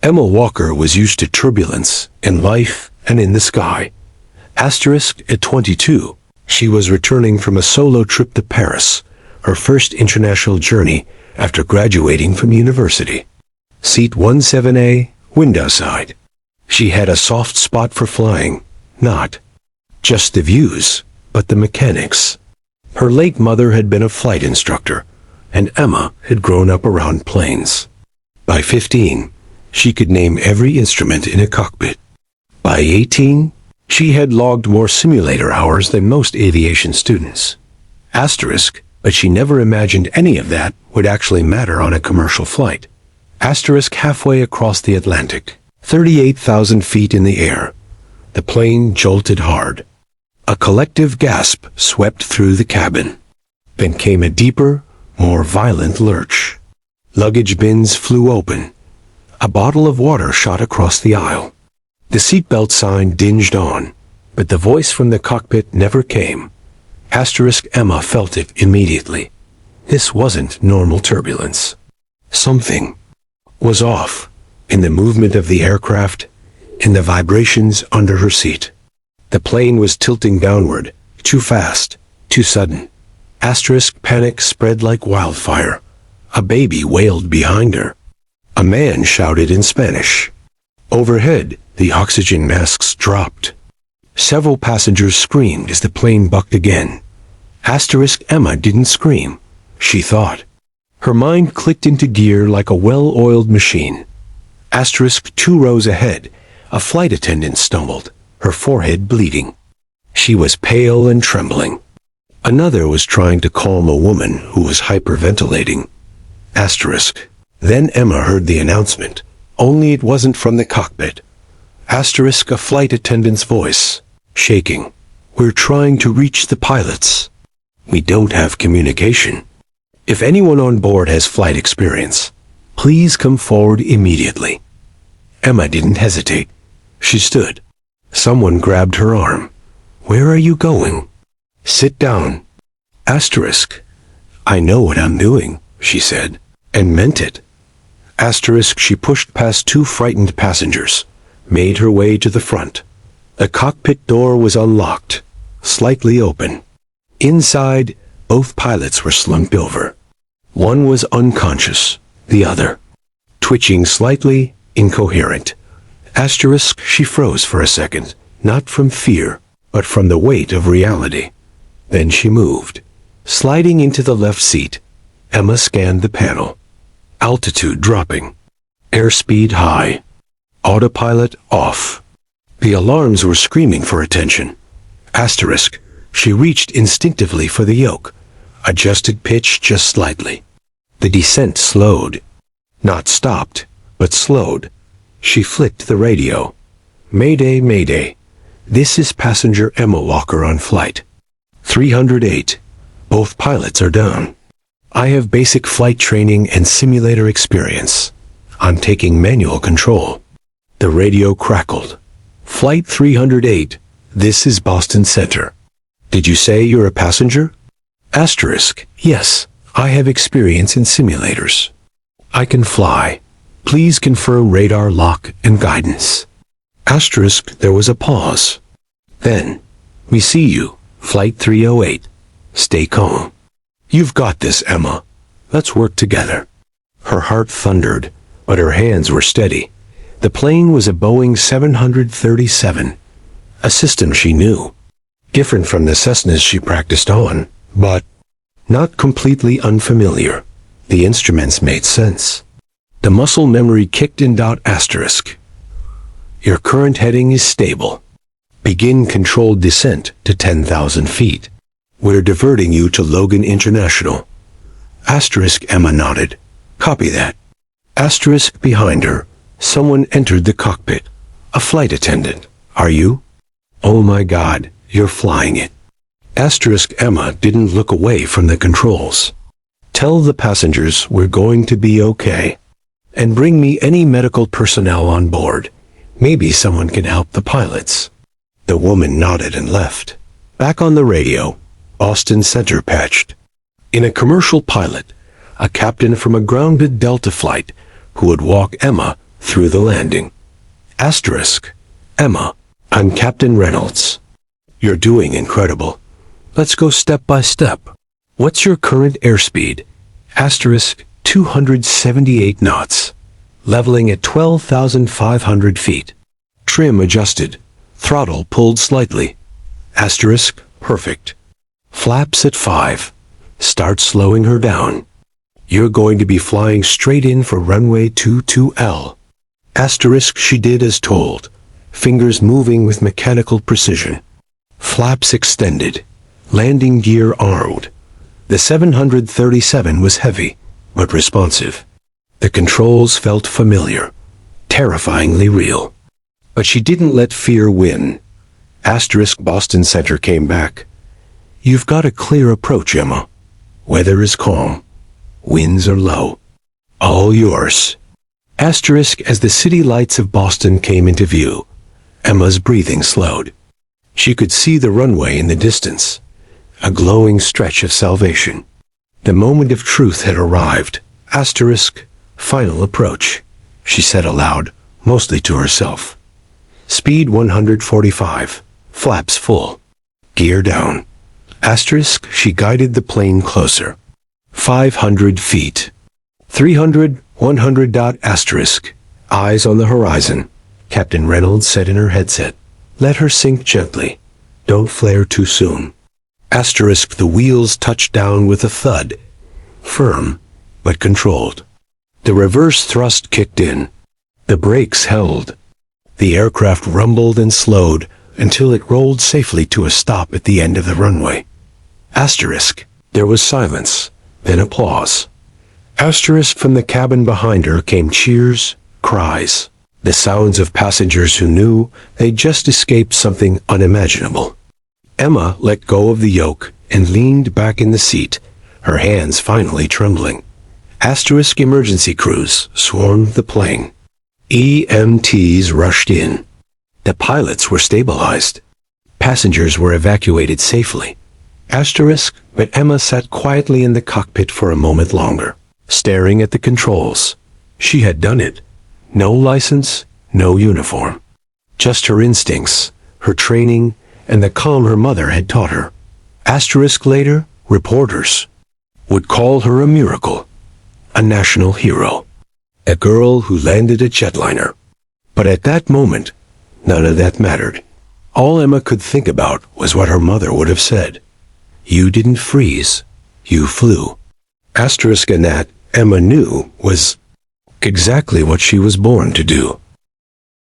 Emma Walker was used to turbulence in life and in the sky. Asterisk at 22, she was returning from a solo trip to Paris, her first international journey after graduating from university. Seat 17A, window side. She had a soft spot for flying, not just the views, but the mechanics. Her late mother had been a flight instructor, and Emma had grown up around planes. By 15, she could name every instrument in a cockpit. By 18, she had logged more simulator hours than most aviation students. Asterisk, but she never imagined any of that would actually matter on a commercial flight. Asterisk halfway across the Atlantic, 38,000 feet in the air. The plane jolted hard. A collective gasp swept through the cabin. Then came a deeper, more violent lurch. Luggage bins flew open. A bottle of water shot across the aisle. The seatbelt sign dinged on, but the voice from the cockpit never came. Asterisk Emma felt it immediately. This wasn't normal turbulence. Something was off in the movement of the aircraft, in the vibrations under her seat. The plane was tilting downward, too fast, too sudden. Asterisk panic spread like wildfire. A baby wailed behind her. A man shouted in Spanish. Overhead, the oxygen masks dropped. Several passengers screamed as the plane bucked again. Asterisk Emma didn't scream. She thought. Her mind clicked into gear like a well-oiled machine. Asterisk 2 rows ahead, a flight attendant stumbled, her forehead bleeding. She was pale and trembling. Another was trying to calm a woman who was hyperventilating. Asterisk. Then Emma heard the announcement, only it wasn't from the cockpit. Asterisk a flight attendant's voice, shaking. We're trying to reach the pilots. We don't have communication. If anyone on board has flight experience, please come forward immediately. Emma didn't hesitate. She stood. Someone grabbed her arm. Where are you going? Sit down. Asterisk. I know what I'm doing, she said, and meant it. Asterisk she pushed past 2 frightened passengers, made her way to the front. The cockpit door was unlocked, slightly open. Inside, both pilots were slumped over. One was unconscious, the other twitching slightly, incoherent. Asterisk she froze for a second, not from fear, but from the weight of reality. Then she moved. Sliding into the left seat, Emma scanned the panel. Altitude dropping. Airspeed high. Autopilot off. The alarms were screaming for attention. Asterisk. She reached instinctively for the yoke, adjusted pitch just slightly. The descent slowed. Not stopped, but slowed. She flicked the radio. Mayday, mayday. This is passenger Emma Walker on flight 308. Both pilots are down. I have basic flight training and simulator experience. I'm taking manual control. The radio crackled. Flight 308. This is Boston Center. Did you say you're a passenger? Asterisk. Yes, I have experience in simulators. I can fly. Please confirm radar lock and guidance. Asterisk. There was a pause. Then, we see you, Flight 308. Stay calm. You've got this, Emma. Let's work together. Her heart thundered, but her hands were steady. The plane was a Boeing 737, a system she knew. Different from the Cessnas she practiced on, but not completely unfamiliar. The instruments made sense. The muscle memory kicked in. Asterisk. Your current heading is stable. Begin controlled descent to 10,000 feet. We're diverting you to Logan International. Asterisk. Emma nodded. Copy that. Asterisk behind her. Someone entered the cockpit. A flight attendant. Are you? Oh my God, you're flying it. Asterisk. Emma didn't look away from the controls. Tell the passengers we're going to be okay. And bring me any medical personnel on board. Maybe someone can help the pilots. The woman nodded and left. Back on the radio, Boston Center patched. In a commercial pilot, a captain from a grounded Delta flight who would walk Emma through the landing. Asterisk. Emma, I'm Captain Reynolds. You're doing incredible. Let's go step by step. What's your current airspeed? Asterisk 278 knots. Leveling at 12,500 feet. Trim adjusted. Throttle pulled slightly. Asterisk perfect. Flaps at 5. Start slowing her down. You're going to be flying straight in for runway 22L. Asterisk she did as told. Fingers moving with mechanical precision. Flaps extended. Landing gear armed. The 737 was heavy, but responsive. The controls felt familiar, terrifyingly real. But she didn't let fear win. Asterisk Boston Center came back. You've got a clear approach, Emma. Weather is calm. Winds are low. All yours. Asterisk as the city lights of Boston came into view. Emma's breathing slowed. She could see the runway in the distance. A glowing stretch of salvation. The moment of truth had arrived. Asterisk, final approach, she said aloud, mostly to herself. Speed 145, flaps full. Gear down. Asterisk, she guided the plane closer. 500 feet. 300, 100. Asterisk, eyes on the horizon. Captain Reynolds said in her headset. Let her sink gently. Don't flare too soon. Asterisk, the wheels touched down with a thud. Firm, but controlled. The reverse thrust kicked in. The brakes held. The aircraft rumbled and slowed until it rolled safely to a stop at the end of the runway. Asterisk, there was silence, then applause. Asterisk, from the cabin behind her came cheers, cries, the sounds of passengers who knew they'd just escaped something unimaginable. Emma let go of the yoke and leaned back in the seat, her hands finally trembling. Asterisk emergency crews swarmed the plane. EMTs rushed in. The pilots were stabilized. Passengers were evacuated safely. Asterisk, but Emma sat quietly in the cockpit for a moment longer, staring at the controls. She had done it. No license, no uniform. Just her instincts, her training, and the calm her mother had taught her. Asterisk later, reporters would call her a miracle, a national hero, a girl who landed a jetliner. But at that moment, none of that mattered. All Emma could think about was what her mother would have said. You didn't freeze, you flew. Asterisk, and that, Emma knew, was exactly what she was born to do.